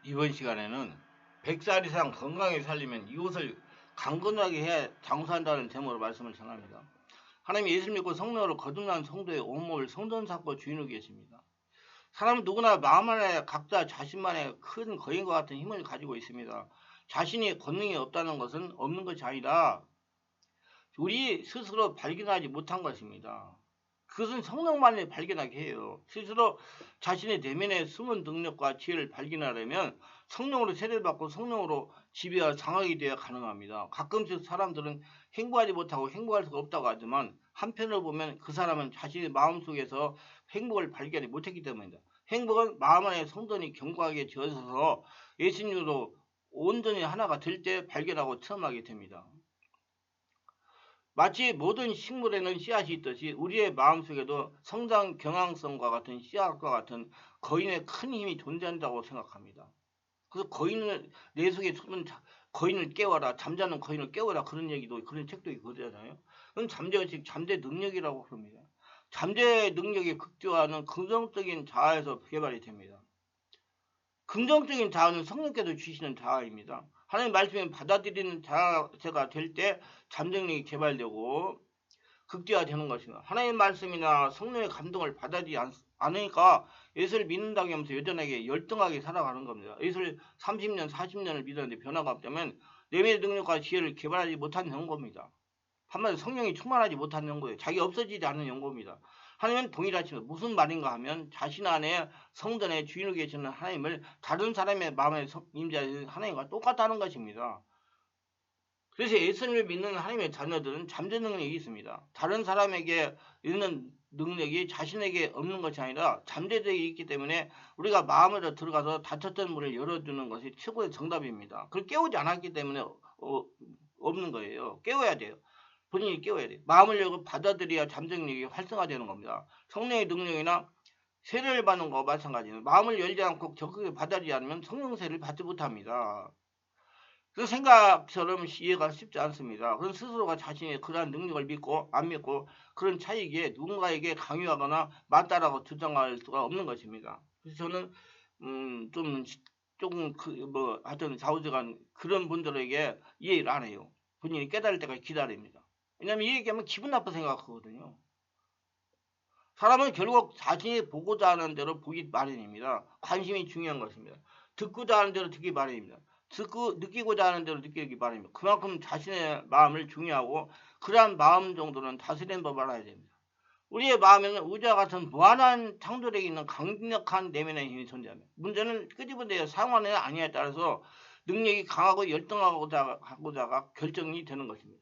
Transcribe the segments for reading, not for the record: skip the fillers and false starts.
이번 시간에는 100살 이상 건강하게 살려면 이것을 강건하게 해야 장수한다는 제목으로 말씀을 전합니다. 하나님 예수 믿고 성령으로 거듭난 성도의 온몸을 성전 삼고 주인으로 계십니다. 사람은 누구나 마음 안에 각자 자신만의 큰 거인과 같은 힘을 가지고 있습니다. 자신이 권능이 없다는 것은 없는 것이 아니라 우리 스스로 발견하지 못한 것입니다. 그것은 성령만이 발견하게 해요. 스스로 자신의 내면의 숨은 능력과 지혜를 발견하려면 성령으로 세례를 받고 성령으로 지배와 장악이 되어야 가능합니다. 가끔씩 사람들은 행복하지 못하고 행복할 수가 없다고 하지만 한편으로 보면 그 사람은 자신의 마음속에서 행복을 발견하지 못했기 때문입니다. 행복은 마음 안에 성전이 견고하게 되어서 예수님으로 온전히 하나가 될 때 발견하고 체험하게 됩니다. 마치 모든 식물에는 씨앗이 있듯이 우리의 마음속에도 성장 경향성과 같은 씨앗과 같은 거인의 큰 힘이 존재한다고 생각합니다. 그래서 거인을 내 속에 숨은 거인을 깨워라, 잠자는 거인을 깨워라, 그런 얘기도 그런 책도 있거든요. 그건 잠재 능력이라고 합니다. 잠재 능력이 극대화하는 긍정적인 자아에서 개발이 됩니다. 긍정적인 자아는 성령께서 주시는 자아입니다. 하나님 말씀을 받아들이는 자세가 될 때 잠재력이 개발되고 극대화되는 것입니다. 하나님 말씀이나 성령의 감동을 받아들이지 않으니까 예수를 믿는다고 하면서 여전하게 열등하게 살아가는 겁니다. 예수를 30년, 40년을 믿었는데 변화가 없다면 내면의 능력과 지혜를 개발하지 못한 연고입니다. 한마디로 성령이 충만하지 못한 연고예요. 자기 없어지지 않는 연고입니다. 하나님은 동일하십니다. 무슨 말인가 하면 자신 안에 성전의 주인으로 계시는 하나님을 다른 사람의 마음에 임재하는 하나님과 똑같다는 것입니다. 그래서 예수님을 믿는 하나님의 자녀들은 잠재 능력이 있습니다. 다른 사람에게 있는 능력이 자신에게 없는 것이 아니라 잠재력이 있기 때문에 우리가 마음으로 들어가서 닫혔던 문을 열어주는 것이 최고의 정답입니다. 그걸 깨우지 않았기 때문에 없는 거예요. 깨워야 돼요. 본인이 깨워야 돼요. 마음을 열고 받아들여야 잠재력이 활성화되는 겁니다. 성령의 능력이나 세례를 받는 것과 마찬가지입니다. 마음을 열지 않고 적극적으로 받아들이지 않으면 성령 세례를 받지 못합니다. 그 생각처럼 이해가 쉽지 않습니다. 그런 스스로가 자신의 그러한 능력을 믿고 안 믿고 그런 차이기에 누군가에게 강요하거나 맞다라고 주장할 수가 없는 것입니다. 그래서 저는 조금 하여튼 좌우지간 그런 분들에게 이해를 안 해요. 본인이 깨달을 때까지 기다립니다. 왜냐하면 이 얘기하면 기분 나빠 생각하거든요. 사람은 결국 자신이 보고자 하는 대로 보기 마련입니다. 관심이 중요한 것입니다. 듣고자 하는 대로 듣기 마련입니다. 느끼고자 하는 대로 느끼기 바랍니다. 그만큼 자신의 마음을 중요하고 그러한 마음 정도는 다스리는 법을 알아야 됩니다. 우리의 마음에는 우주와 같은 무한한 창조력이 있는 강력한 내면의 힘이 존재합니다. 문제는 끄집어내야 사용하느냐 아니냐에 따라서 능력이 강하고 열등하고자가 결정이 되는 것입니다.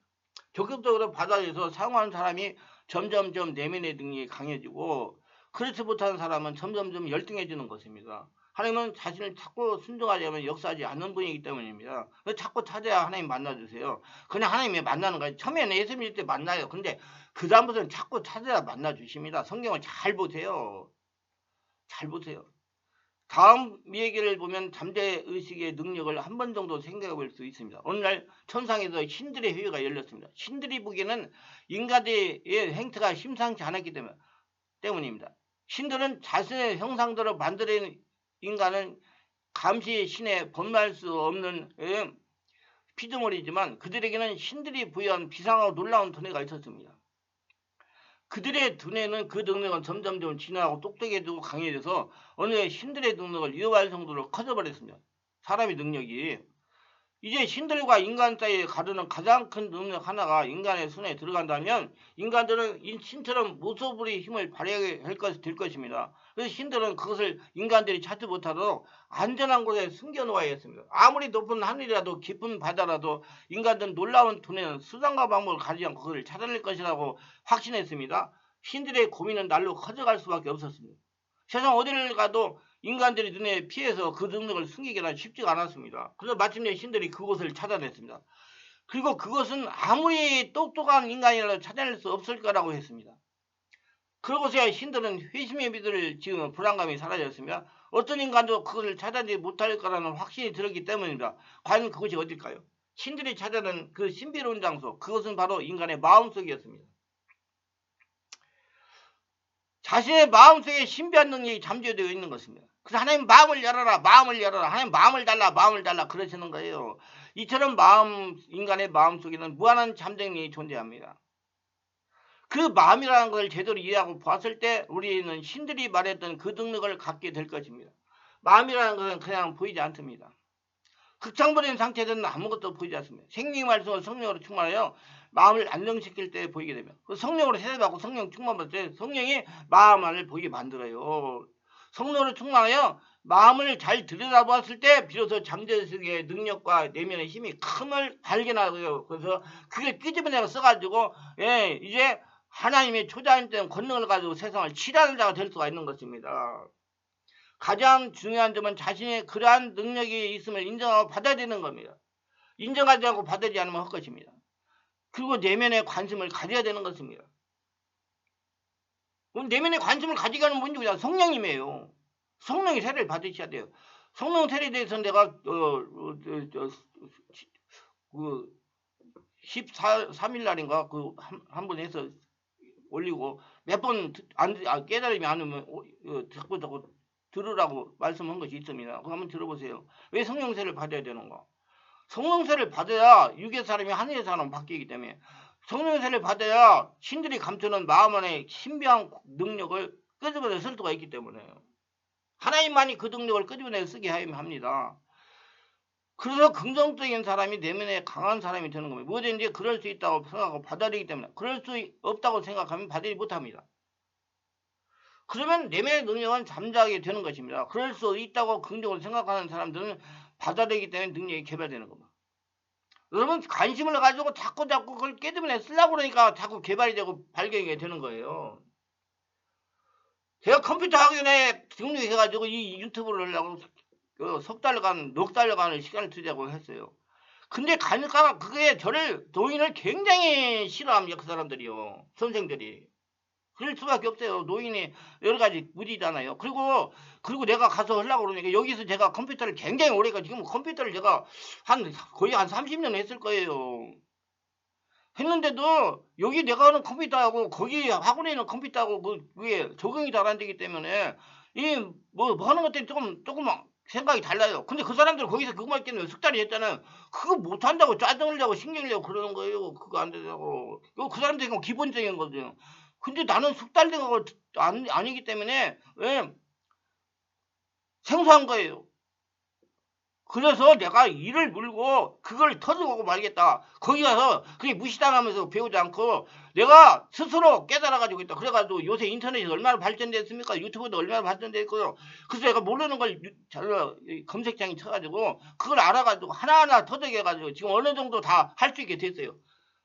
적극적으로 받아들여서 사용하는 사람이 점점점 내면의 능력이 강해지고 그렇지 못하는 사람은 점점점 열등해지는 것입니다. 하나님은 자신을 자꾸 순종하려면 역사하지 않는 분이기 때문입니다. 자꾸 찾아야 하나님 만나주세요. 그냥 하나님이 만나는 거예요. 처음에는 예수 믿을 때 만나요. 근데 그 다음부터는 자꾸 찾아야 만나주십니다. 성경을 잘 보세요. 잘 보세요. 다음 얘기를 보면 잠재의식의 능력을 한 번 정도 생각해 볼 수 있습니다. 오늘날 천상에서 신들의 회의가 열렸습니다. 신들이 보기에는 인간의 행태가 심상치 않았기 때문입니다. 신들은 자신의 형상대로 만들어낸 인간은 감시 신에 범할 수 없는 피조물이지만 그들에게는 신들이 부여한 비상하고 놀라운 두뇌가 있었습니다. 그들의 두뇌는 그 능력은 점점점 진화하고 똑똑해지고 강해져서 어느 날 신들의 능력을 위협할 정도로 커져버렸습니다. 사람의 능력이. 이제 신들과 인간 사이에 가르는 가장 큰 능력 하나가 인간의 손에 들어간다면 인간들은 신처럼 무소불위 힘을 발휘하게 될 것입니다. 그래서 신들은 그것을 인간들이 찾지 못하도록 안전한 곳에 숨겨놓아야 했습니다. 아무리 높은 하늘이라도 깊은 바다라도 인간들은 놀라운 두뇌는 수단과 방법을 가리지 않고 그것을 찾아낼 것이라고 확신했습니다. 신들의 고민은 날로 커져갈 수밖에 없었습니다. 세상 어디를 가도 인간들이 눈에 피해서 그 능력을 숨기기는 쉽지가 않았습니다. 그래서 마침내 신들이 그곳을 찾아냈습니다. 그리고 그것은 아무리 똑똑한 인간이라도 찾아낼 수 없을 거라고 했습니다. 그러고서야 신들은 회심의 믿음을 지으면 불안감이 사라졌습니다. 어떤 인간도 그것을 찾아내지 못할 거라는 확신이 들었기 때문입니다. 과연 그것이 어딜까요? 신들이 찾아낸 그 신비로운 장소, 그것은 바로 인간의 마음속이었습니다. 자신의 마음속에 신비한 능력이 잠재되어 있는 것입니다. 그래서 하나님 마음을 열어라, 마음을 열어라, 하나님 마음을 달라, 마음을 달라 그러시는 거예요. 이처럼 인간의 마음 속에는 무한한 잠재력이 존재합니다. 그 마음이라는 걸 제대로 이해하고 보았을 때 우리는 신들이 말했던 그 능력을 갖게 될 것입니다. 마음이라는 것은 그냥 보이지 않습니다. 흑창버린 상태에서는 아무것도 보이지 않습니다. 생명의 말씀을 성령으로 충만하여 마음을 안정시킬 때 보이게 되면 그 성령으로 세례받고 성령 충만받을 때 성령이 마음 안을 보이게 만들어요. 성령으로 충만하여 마음을 잘 들여다보았을 때 비로소 잠재력의 능력과 내면의 힘이 큼을 발견하고요. 그래서 그걸 끄집어내서 써가지고 이제 하나님의 초자연된 권능을 가지고 세상을 치료하는 자가 될 수가 있는 것입니다. 가장 중요한 점은 자신의 그러한 능력이 있음을 인정하고 받아들이는 겁니다. 인정하지 않고 받아들이지 않으면 헛것입니다. 그리고 내면의 관심을 가져야 되는 것입니다. 그럼 내면의 관심을 가지게 하는 분이 누구냐? 성령님이에요. 성령이 세례를 받으셔야 돼요. 성령 세례에 대해서 내가 13일 날인가 한 번 해서 올리고 몇 번 깨달음이 않으면 자꾸 들으라고 말씀한 것이 있습니다. 그거 한번 들어보세요. 왜 성령세를 받아야 되는가? 성령세를 받아야 육의 사람이 하늘의 사람 바뀌기 때문에 성령세를 받아야 신들이 감추는 마음 안에 신비한 능력을 끄집어내 쓸 수가 있기 때문에요. 하나님만이 그 능력을 끄집어내 쓰게 합니다. 그래서 긍정적인 사람이 내면에 강한 사람이 되는 겁니다. 뭐든지 그럴 수 있다고 생각하고 받아들이기 때문에 그럴 수 없다고 생각하면 받아들이지 못합니다. 그러면 내면의 능력은 잠자게 되는 것입니다. 그럴 수 있다고 긍정으로 생각하는 사람들은 받아들이기 때문에 능력이 개발되는 겁니다. 여러분 관심을 가지고 자꾸 그걸 깨닫게 쓰려고 그러니까 자꾸 개발이 되고 발견이 되는 거예요. 제가 컴퓨터 학원에 등록해가지고 이 유튜브를 하려고 석 달간, 넉 달간의 시간을 투자하고 했어요. 근데 가니까 그게 노인을 굉장히 싫어합니다. 그 사람들이요. 선생들이. 그럴 수밖에 없어요. 노인이 여러 가지 무리잖아요. 그리고 내가 가서 하려고 그러니까 여기서 제가 컴퓨터를 굉장히 오래 지금 컴퓨터를 제가 거의 한 30년 했을 거예요. 했는데도 여기 내가 하는 컴퓨터하고 거기 학원에 있는 컴퓨터하고 그게 적응이 잘 안 되기 때문에 뭐 하는 것들이 조금 생각이 달라요. 근데 그 사람들 거기서 그거만 있겠네요. 숙달이 했잖아요. 그거 못한다고 짜증을 내고 신경을 내고 그러는 거예요. 그거 안 된다고. 그 사람들이 기본적인 거거든요. 근데 나는 숙달된 거 아니기 때문에 생소한 거예요. 그래서 내가 이를 물고 그걸 터득하고 말겠다. 거기 가서 그게 무시당하면서 배우지 않고 내가 스스로 깨달아가지고 있다. 그래가지고 요새 인터넷이 얼마나 발전됐습니까? 유튜브도 얼마나 발전됐고요. 그래서 내가 모르는 걸 검색창에 쳐가지고 그걸 알아가지고 하나하나 터득해가지고 지금 어느 정도 다 할 수 있게 됐어요.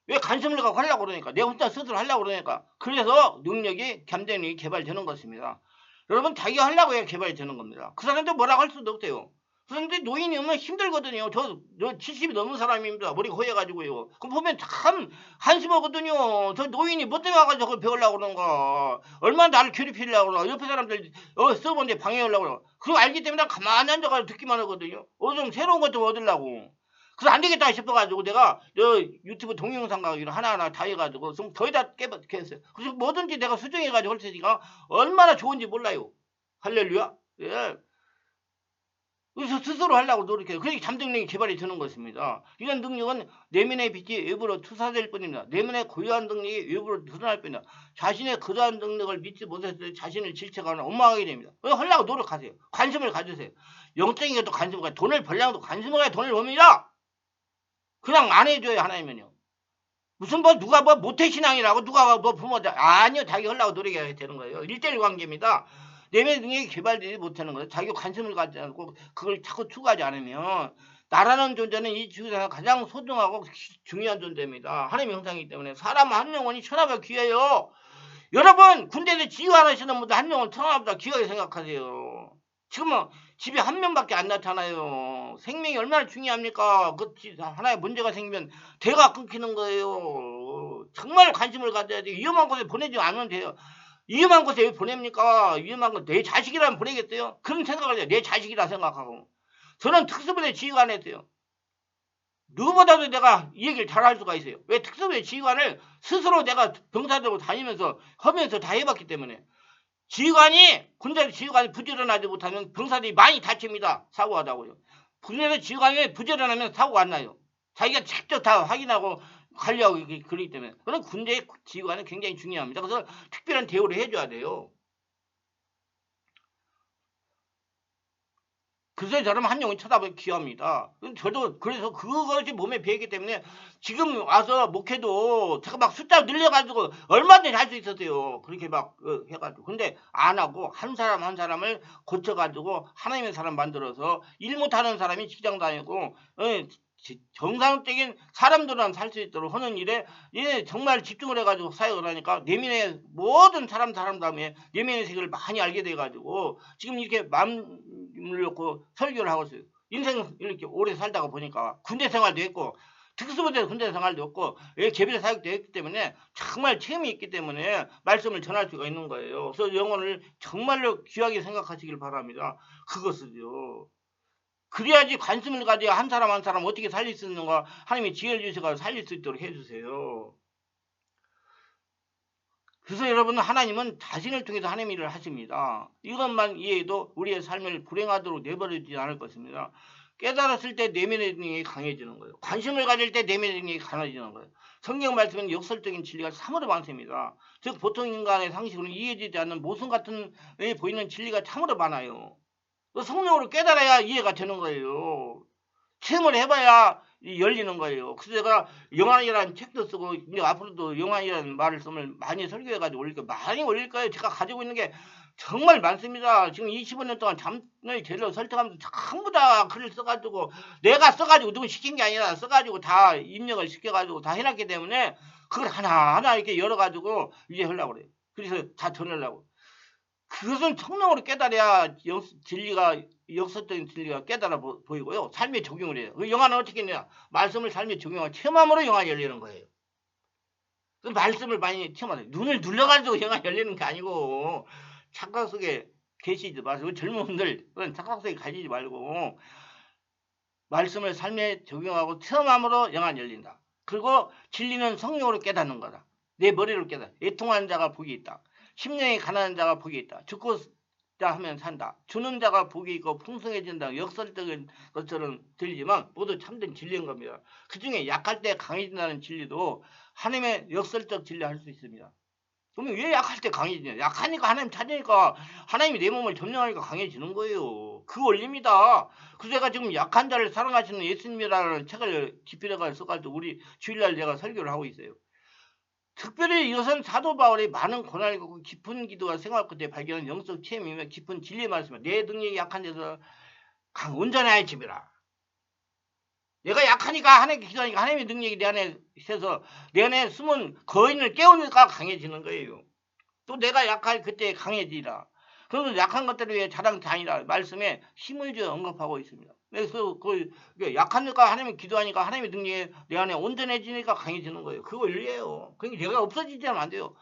왜 관심을 갖고 하려고 그러니까 내가 혼자 스스로 하려고 그러니까 그래서 능력이 겸손히 개발되는 것입니다. 여러분 자기가 하려고 해야 개발이 되는 겁니다. 그 사람들 뭐라고 할 수도 없대요. 그런데 노인이 오면 힘들거든요. 저 70이 넘은 사람입니다. 머리가 허해가지고요. 그럼 보면 참 한심하거든요. 저 노인이 뭐 때문에 와가지고 그걸 배우려고 그러는가. 얼마나 나를 괴롭히려고 그러나. 옆에 사람들 써본데 방해하려고 그러나. 그거 알기 때문에 가만히 앉아가지고 듣기만 하거든요. 좀 새로운 것 좀 얻으려고. 그래서 안 되겠다 싶어가지고 내가 유튜브 동영상 강의를 하나하나 다 해가지고 좀 거의 다 깨봤겠어요. 그래서 뭐든지 내가 수정해가지고 할 테니까 얼마나 좋은지 몰라요. 할렐루야. 예. 그래서 스스로 하려고 노력해요. 그러니까 잠재력이 개발이 되는 것입니다. 이런 능력은 내면의 빛이 외부로 투사될 뿐입니다. 내면의 고유한 능력이 외부로 드러날 뿐입니다. 자신의 그러한 능력을 믿지 못했을 때 자신을 질책하거나 원망하게 됩니다. 하려고 노력하세요. 관심을 가지세요. 영적인 것도 관심을 가요. 돈을 벌려고 관심을 가야 돈을 법니다. 그냥 안 해줘요. 하나님은요. 무슨 누가 모태신앙이라고 누가 부모자 아니요. 자기 하려고 노력해야 되는 거예요. 1:1 관계입니다. 내면의 능력이 개발되지 못하는 거예요. 자기가 관심을 갖지 않고 그걸 자꾸 추구하지 않으면 나라는 존재는 이 지구상에서 가장 소중하고 중요한 존재입니다. 하나님의 형상이기 때문에 사람 한 영혼이 천하보다 귀해요. 여러분 군대에서 지휘하시는 분들 한 영혼 천하보다 귀하게 생각하세요. 지금은 집에 한 명밖에 안 나타나요. 생명이 얼마나 중요합니까? 하나의 문제가 생기면 대가 끊기는 거예요. 정말 관심을 가져야 돼요. 위험한 곳에 보내지 않으면 돼요. 위험한 곳에 왜 보냅니까? 위험한 곳 내 자식이라면 보내겠어요? 그런 생각을 해요. 내 자식이라 생각하고. 저는 특수부대 지휘관 했어요. 누구보다도 내가 이 얘기를 잘 할 수가 있어요. 왜 특수부대 지휘관을 스스로 내가 병사들하고 다니면서 하면서 다 해봤기 때문에. 군대에서 지휘관이 부지런하지 못하면 병사들이 많이 다칩니다. 사고하다고요. 군대에서 지휘관이 부지런하면 사고가 안 나요. 자기가 직접 다 확인하고 관리하고 그러기 때문에. 그런 군대의 지휘관은 굉장히 중요합니다. 그래서 특별한 대우를 해줘야 돼요. 그래서 저러면 한용이 쳐다보기 귀합니다. 저도 그래서 그것이 몸에 배이기 때문에 지금 와서 목회도 제가 막 숫자 늘려가지고 얼마든지 할 수 있었어요. 그렇게 막 해가지고. 근데 안 하고 한 사람 한 사람을 고쳐가지고 하나님의 사람 만들어서 일 못하는 사람이 직장 다니고 정상적인 사람들은 살 수 있도록 하는 일에 정말 집중을 해가지고 사역을 하니까 내면의 모든 사람 다음에 내면의 세계를 많이 알게 돼가지고 지금 이렇게 마음을 놓고 설교를 하고 있어요. 인생 이렇게 오래 살다가 보니까 군대 생활도 했고 특수부대 군대 생활도 했고 개별 사역도 했기 때문에 정말 체험이 있기 때문에 말씀을 전할 수가 있는 거예요. 그래서 영혼을 정말로 귀하게 생각하시길 바랍니다. 그것을요. 그래야지 관심을 가져야 한 사람 한 사람 어떻게 살릴 수 있는가 하나님이 지혜를 주셔서 살릴 수 있도록 해주세요. 그래서 여러분 하나님은 자신을 통해서 하나님의 일을 하십니다. 이것만 이해해도 우리의 삶을 불행하도록 내버리지 않을 것입니다. 깨달았을 때 내면의 능력이 강해지는 거예요. 관심을 가질 때 내면의 능력이 강해지는 거예요. 성경 말씀은 역설적인 진리가 참으로 많습니다. 즉 보통 인간의 상식으로 이해되지 않는 모순 같은 보이는 진리가 참으로 많아요. 성령으로 깨달아야 이해가 되는 거예요. 체험을 해봐야 열리는 거예요. 그래서 제가 영안이라는 책도 쓰고 이제 앞으로도 영안이라는 말씀을 많이 설교해가지고 많이 올릴 거예요. 제가 가지고 있는 게 정말 많습니다. 지금 25년 동안 잠을 제대로 설득하면서 전부 다 글을 써가지고 내가 써가지고 누구 시킨 게 아니라 써가지고 다 입력을 시켜가지고 다 해놨기 때문에 그걸 하나하나 이렇게 열어가지고 이제 하려고 그래요. 그래서 다 전하려고. 그것은 성령으로 깨달아야 진리가 역사적인 진리가 깨달아 보이고요. 삶에 적용을 해요. 그 영화는 어떻게 했냐? 말씀을 삶에 적용하고 체험함으로 영화 열리는 거예요. 그 말씀을 많이 체험하세요. 눈을 눌러가지고 영화 열리는 게 아니고 착각 속에 계시지 마세요. 젊은 분들 그런 착각 속에 가지지 말고 말씀을 삶에 적용하고 체험함으로 영화 열린다. 그리고 진리는 성령으로 깨닫는 거다. 내 머리로 깨닫. 애통하는 자가 복이 있다. 심령이 가난한 자가 복이 있다. 죽고 자 하면 산다. 주는 자가 복이 있고 풍성해진다. 역설적인 것처럼 들리지만 모두 참된 진리인 겁니다. 그 중에 약할 때 강해진다는 진리도 하나님의 역설적 진리 할 수 있습니다. 그러면 왜 약할 때 강해지냐? 약하니까 하나님 찾으니까 하나님이 내 몸을 점령하니까 강해지는 거예요. 그 원리입니다. 그래서 제가 지금 약한 자를 사랑하시는 예수님이라는 책을 집필해가 써가지고 우리 주일날 제가 설교를 하고 있어요. 특별히 이것은 사도 바울이 많은 고난을 겪고 깊은 기도와 생활 끝에 발견한 영적 체험이며 깊은 진리의 말씀입니다. 내 능력이 약한 데서 온전하여 집이라. 내가 약하니까 하나님께 기도하니까 하나님의 능력이 내 안에 있어서 내 안에 숨은 거인을 깨우니까 강해지는 거예요. 또 내가 약할 그때 강해지라. 그러면 약한 것들을 위해 자랑이 아니라 말씀에 힘을 주어 언급하고 있습니다. 그래서 그 약하니까 하나님 기도하니까 하나님의 능력이 내 안에 온전해지니까 강해지는 거예요. 그거 원리예요. 그러니까 내가 없어지지 않으면 안 돼요.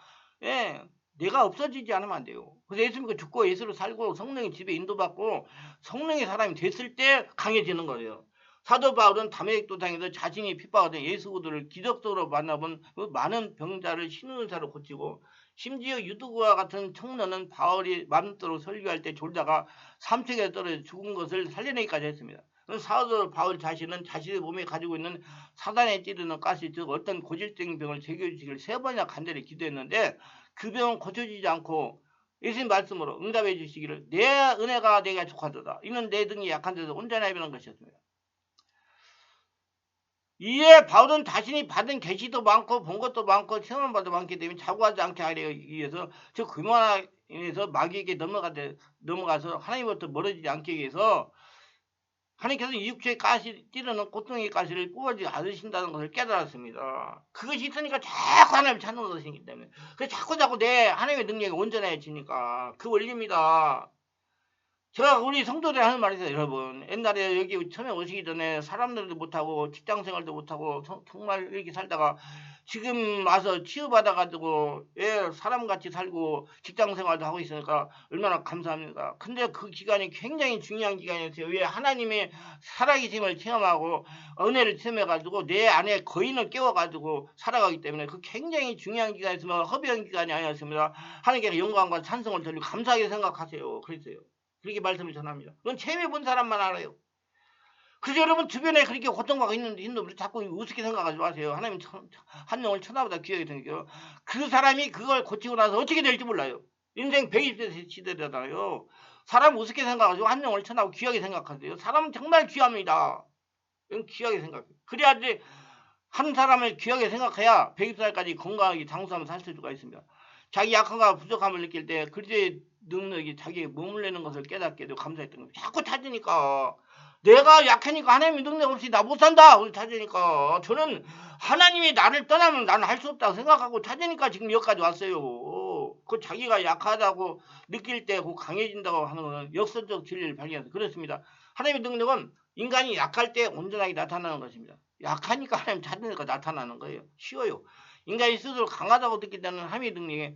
예. 내가 없어지지 않으면 안 돼요. 그래서 예수 믿고 죽고 예수로 살고 성령의 집에 인도받고 성령의 사람이 됐을 때 강해지는 거예요. 사도 바울은 다메섹 도상에서 자신이 핍박하던 예수구들을 기적적으로 만나본 그 많은 병자를 신의 의사로 고치고 심지어 유두구와 같은 청년은 바울이 맘대로 설교할 때 졸다가 삼척에 떨어져 죽은 것을 살려내기까지 했습니다. 사도 바울 자신은 자신의 몸에 가지고 있는 사단에 찌르는 가시 즉 어떤 고질적인 병을 제거해주시기를 3번이나 간절히 기도했는데 그 병은 고쳐지지 않고 예수님 말씀으로 응답해 주시기를 내 은혜가 내게 족하도다. 이는 내 등이 약한 데서 온전하게 변한 것이었습니다. 이에 바울은 자신이 받은 계시도 많고 본 것도 많고 체험한 바도 많기 때문에 자고하지 않게 하기 위해서 즉 그만해서 마귀에게 넘어가서 하나님부터 멀어지지 않기 위해서 하나님께서 이 육체의 가시 찌르는 고통의 가시를 뽑아지 않으신다는 것을 깨달았습니다. 그것이 있으니까 자꾸 하나님을 찾는 것이기 때문에 그래서 자꾸 내 하나님의 능력이 온전해지니까 그 원리입니다. 제가 우리 성도들 하는 말이 있어요, 여러분. 옛날에 여기 처음에 오시기 전에 사람들도 못하고 직장 생활도 못하고 정말 이렇게 살다가 지금 와서 치유받아가지고 예, 사람같이 살고 직장 생활도 하고 있으니까 얼마나 감사합니다. 근데 그 기간이 굉장히 중요한 기간이었어요. 왜 하나님의 살아계심을 체험하고 은혜를 체험해가지고 내 안에 거인을 깨워가지고 살아가기 때문에 그 굉장히 중요한 기간이었으면 허비한 기간이 아니었습니다. 하나님께 영광과 찬송을 드리고 감사하게 생각하세요. 그랬어요. 그렇게 말씀을 전합니다. 그건 체험해 본 사람만 알아요. 그래서 여러분 주변에 그렇게 고통받고 있는 놈들 자꾸 우습게 생각하지 마세요. 하나님 한 명을 천하보다 귀하게 생겨요. 그 사람이 그걸 고치고 나서 어떻게 될지 몰라요. 인생 120세 시대잖아요. 사람 우습게 생각하고 한 명을 천하고 귀하게 생각하세요. 사람은 정말 귀합니다. 귀하게 생각해요. 그래야지 한 사람을 귀하게 생각해야 120살까지 건강하게 장수하며 살 수가 있습니다. 자기 약함과 부족함을 느낄 때 그리스도의 능력이 자기에 머물르는 것을 깨닫게 되고 감사했던 거예요. 자꾸 찾으니까 내가 약하니까 하나님의 능력 없이 나 못 산다. 그래서 찾으니까 저는 하나님이 나를 떠나면 나는 할 수 없다고 생각하고 찾으니까 지금 여기까지 왔어요. 그 자기가 약하다고 느낄 때 그 강해진다고 하는 것은 역설적 진리를 발견해서 그렇습니다. 하나님의 능력은 인간이 약할 때 온전하게 나타나는 것입니다. 약하니까 하나님 찾으니까 나타나는 거예요. 쉬워요. 인간이 스스로 강하다고 느낄 때는 하나님의 능력이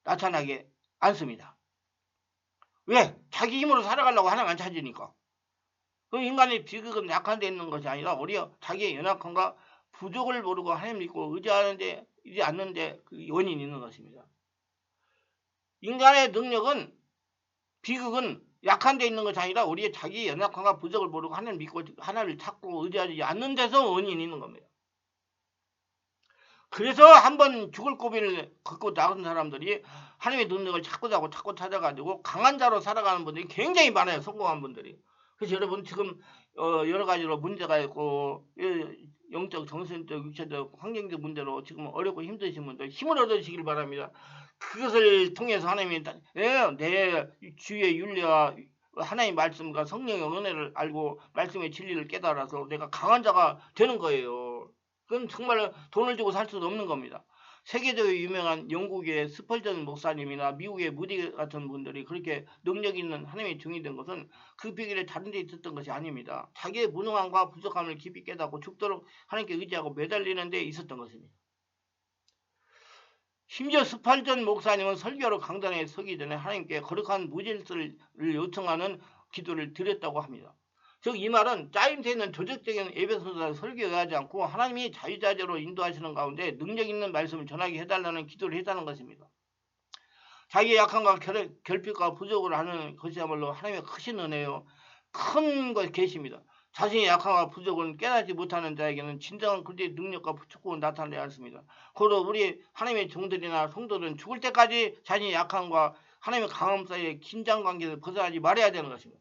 나타나게 않습니다. 왜? 자기 힘으로 살아가려고 하나님 안 찾으니까. 그 인간의 비극은 약한 데 있는 것이 아니라 오히려 자기의 연약함과 부족을 모르고 하나님 믿고 의지하는데 이지 않는데 그 원인이 있는 것입니다. 인간의 능력은 비극은 약한 데 있는 것이 아니라 우리의 자기의 연약함과 부족을 모르고 하나님 믿고 하나님을 찾고 의지하지 않는 데서 원인이 있는 겁니다. 그래서 한번 죽을 고비를 걷고 나온 사람들이 하나님의 능력을 찾고 찾아가지고 강한 자로 살아가는 분들이 굉장히 많아요. 성공한 분들이. 그래서 여러분 지금 여러 가지로 문제가 있고 영적, 정신적, 육체적, 환경적 문제로 지금 어렵고 힘드신 분들 힘을 얻으시길 바랍니다. 그것을 통해서 하나님이 내 주의 윤리와 하나님의 말씀과 성령의 은혜를 알고 말씀의 진리를 깨달아서 내가 강한 자가 되는 거예요. 그건 정말 돈을 주고 살 수도 없는 겁니다. 세계적으로 유명한 영국의 스펄전 목사님이나 미국의 무디 같은 분들이 그렇게 능력 있는 하나님의 종이 된 것은 그 비결이 다른 데 있었던 것이 아닙니다. 자기의 무능함과 부족함을 깊이 깨닫고 죽도록 하나님께 의지하고 매달리는 데 있었던 것입니다. 심지어 스펄전 목사님은 설교로 강단에 서기 전에 하나님께 거룩한 무질서를 요청하는 기도를 드렸다고 합니다. 즉 이 말은 짜임새 있는 조직적인 예배선서 설교에 하지 않고 하나님이 자유자재로 인도하시는 가운데 능력 있는 말씀을 전하게 해달라는 기도를 했다는 것입니다. 자기의 약함과 결핍과 부족을 하는 것이야말로 하나님의 크신 은혜요. 큰 것 계십니다. 자신의 약함과 부족을 깨닫지 못하는 자에게는 진정한 그리스도의 능력과 축복을 나타내야 했습니다. 고로 우리 하나님의 종들이나 성도들은 죽을 때까지 자신의 약함과 하나님의 강함 사이의 긴장 관계에서 벗어나지 말아야 되는 것입니다.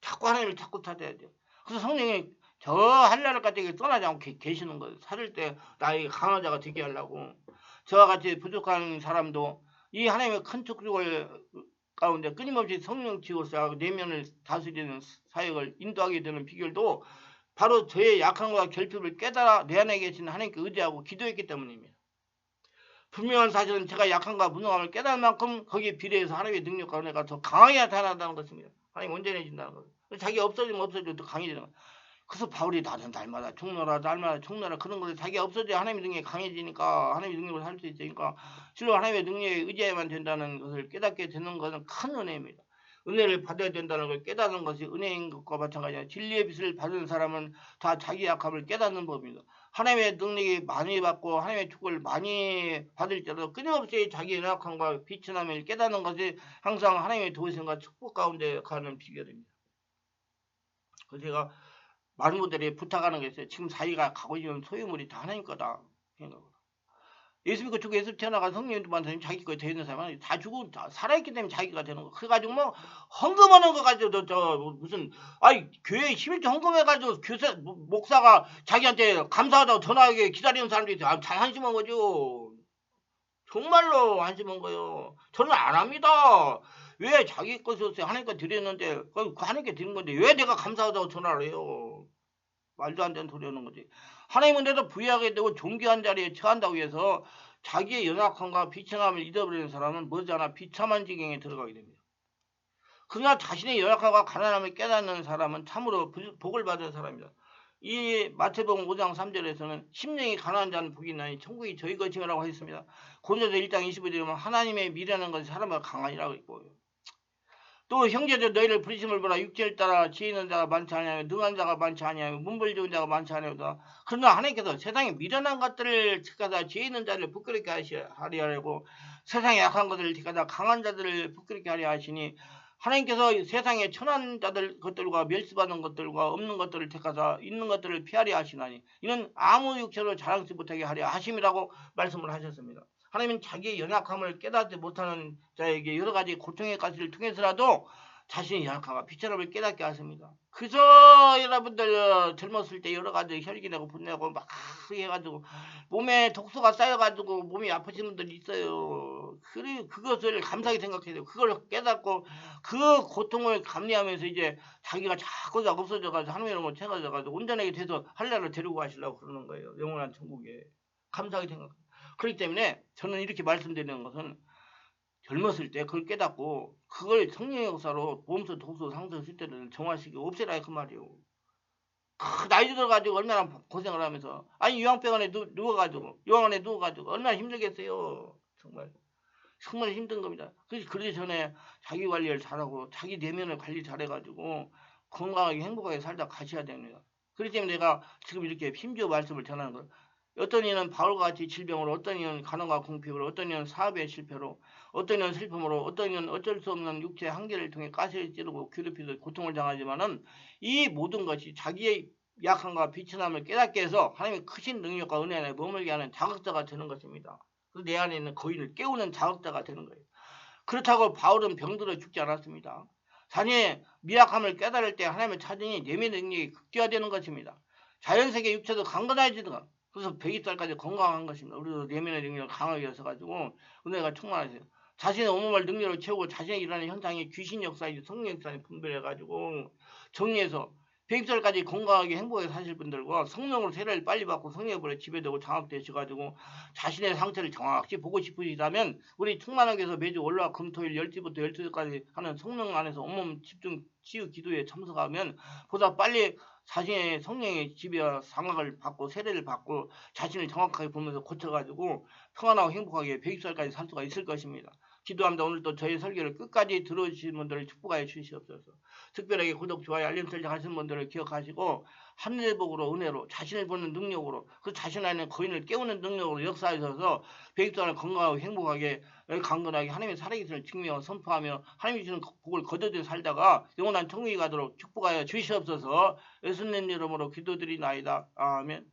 자꾸 하나님을 자꾸 찾아야 돼요. 그래서 성령이 저 한나라까지 떠나지 않고 계시는 거예요. 살을 때 나에게 강한 자가 되게 하려고. 저와 같이 부족한 사람도 이 하나님의 큰 축복을 가운데 끊임없이 성령 지원사하고 내면을 다스리는 사역을 인도하게 되는 비결도 바로 저의 약함과 결핍을 깨달아 내 안에 계신 하나님께 의지하고 기도했기 때문입니다. 분명한 사실은 제가 약함과 무능함을 깨달을 만큼 거기에 비례해서 하나님의 능력과 은혜가 더 강하게 나타난다는 것입니다. 하나님 온전해진다는 것. 자기 없어지면 더 강해지는 것. 그래서 바울이 나는 날마다 죽노라 그런 것을 자기가 없어져야 하나님의 능력이 강해지니까 하나님의 능력을 할 수 있으니까 실로 하나님의 능력에 의지해야만 된다는 것을 깨닫게 되는 것은 큰 은혜입니다. 은혜를 받아야 된다는 걸 깨닫는 것이 은혜인 것과 마찬가지야. 진리의 빛을 받은 사람은 다 자기 약함을 깨닫는 법입니다. 하나님의 능력이 많이 받고 하나님의 축복을 많이 받을 때도 끊임없이 자기의 연약함과 비천함을 깨닫는 것이 항상 하나님의 도우심과 축복 가운데 가는 비결입니다. 그래서 제가 많은 분들이 부탁하는 게 있어요. 지금 자기가 가고 있는 소유물이 다 하나님 거다. 예수 믿고 죽고 예수 태어나가 성령님도 만나면 자기 거에 되는 사람은 다 죽고 다 살아있기 때문에 자기가 되는 거. 그래가지고 뭐 헌금하는 거 가지고 무슨 교회에 11조 헌금해가지고 교사 목사가 자기한테 감사하다고 전화하게 기다리는 사람들이 잘 한심한 거죠. 정말로 한심한 거예요. 저는 안 합니다. 왜 자기 것을 하나님 거 드렸는데 그 하나님께 드린 건데 왜 내가 감사하다고 전화를 해요. 말도 안 되는 소리 하는 거지. 하나님은 내도 부유하게 되고 존귀한 자리에 처한다고 해서 자기의 연약함과 비천함을 잊어버리는 사람은 머지않아 비참한 지경에 들어가게 됩니다. 그러나 자신의 연약하고 가난함을 깨닫는 사람은 참으로 복을 받은 사람이다. 이 마태복음 5장 3절에서는 심령이 가난한 자는 복이 있나니 천국이 저희 것이라고 하였습니다. 고린도서 1장 25절에 보면 하나님의 미련한 것이 사람을 강하니라고 있고요. 또 형제들 너희를 부르심을 보라. 육체를 따라 지혜 있는 자가 많지 아니하며 능한 자가 많지 아니하며 문벌 좋은 자가 많지 아니하다. 그러나 하나님께서 세상에 미련한 것들을 택하사 지혜 있는 자를 부끄럽게 하려 하고 세상에 약한 것들을 택하사 강한 자들을 부끄럽게 하려 하시니 하나님께서 세상에 천한 자들 것들과 멸시받는 것들과 없는 것들을 택하사 있는 것들을 피하려 하시나니 이는 아무 육체로 자랑치 못하게 하려 하심이라고 말씀을 하셨습니다. 하나님은 자기의 연약함을 깨닫지 못하는 자에게 여러 가지 고통의 가시를 통해서라도 자신의 연약함과 비천함을 깨닫게 하십니다. 그래서 여러분들 젊었을 때 여러 가지 혈기내고 분내고 막 해가지고 몸에 독소가 쌓여가지고 몸이 아프신 분들이 있어요. 그것을 감사하게 생각해야 돼요. 그걸 깨닫고 그 고통을 감내하면서 이제 자기가 자꾸 없어져가지고 하나님의 이름으로 채가져가지고 온전하게 돼서 할례를 데리고 가시려고 그러는 거예요. 영원한 천국에. 감사하게 생각해요. 그렇기 때문에 저는 이렇게 말씀드리는 것은 젊었을 때 그걸 깨닫고 그걸 성령의 역사로 보험서 독소 상처 쓸 때를 정화시키고 없애라 그 말이에요. 나이 들어가지고 얼마나 고생을 하면서 아니 요양병원에 누워가지고 얼마나 힘들겠어요. 정말 힘든 겁니다. 그래서 그러기 전에 자기 관리를 잘하고 자기 내면을 관리 잘해가지고 건강하게 행복하게 살다 가셔야 됩니다. 그렇기 때문에 내가 지금 이렇게 힘주어 말씀을 전하는 거예요. 어떤 이는 바울과 같이 질병으로, 어떤 이는 가난과 궁핍으로, 어떤 이는 사업의 실패로, 어떤 이는 슬픔으로, 어떤 이는 어쩔 수 없는 육체의 한계를 통해 가시를 찌르고 괴롭히듯 고통을 당하지만은 이 모든 것이 자기의 약함과 비천함을 깨닫게 해서 하나님의 크신 능력과 은혜 안에 머물게 하는 자극자가 되는 것입니다. 그래서 내 안에 있는 거인을 깨우는 자극자가 되는 거예요. 그렇다고 바울은 병들어 죽지 않았습니다. 자신의 미약함을 깨달을 때 하나님을 찾으니 내면의 능력이 극대화되는 것입니다. 자연세계 육체도 강건해지든가 그래서 100살까지 건강한 것입니다. 우리도 내면의 능력을 강하게 하셔가지고 은혜가 충만하세요. 자신의 온몸을 능력을 채우고 자신의 일하는 현상이 귀신 역사이지 성령 역사에 분별해가지고 정리해서 100살까지 건강하게 행복하게 사실 분들과 성령으로 세례를 빨리 받고 성령으로 지배되고 장악되셔가지고 자신의 상태를 정확히 보고 싶으시다면 우리 충만하게 해서 매주 월화 금토일 10시부터 12시까지 하는 성령 안에서 온몸 집중 치유 기도에 참석하면 보다 빨리 자신의 성령의 지배와 장악을 받고 세례를 받고 자신을 정확하게 보면서 고쳐가지고 평안하고 행복하게 100살까지 살 수가 있을 것입니다. 기도합니다. 오늘도 저희 설교를 끝까지 들어주신 분들을 축복하여 주시옵소서. 특별하게 구독, 좋아요, 알림 설정 하시는 분들을 기억하시고 하늘복으로 은혜로 자신을 보는 능력으로 그 자신 안에 거인을 깨우는 능력으로 역사하셔서 100살을 건강하고 행복하게 강건하게 하나님의 살아계심을 증명하고 선포하며 하나님이 주는 복을 거둬들여 살다가 영원한 천국에 가도록 축복하여 주시옵소서. 예수님 이름으로 기도드리나이다. 아멘.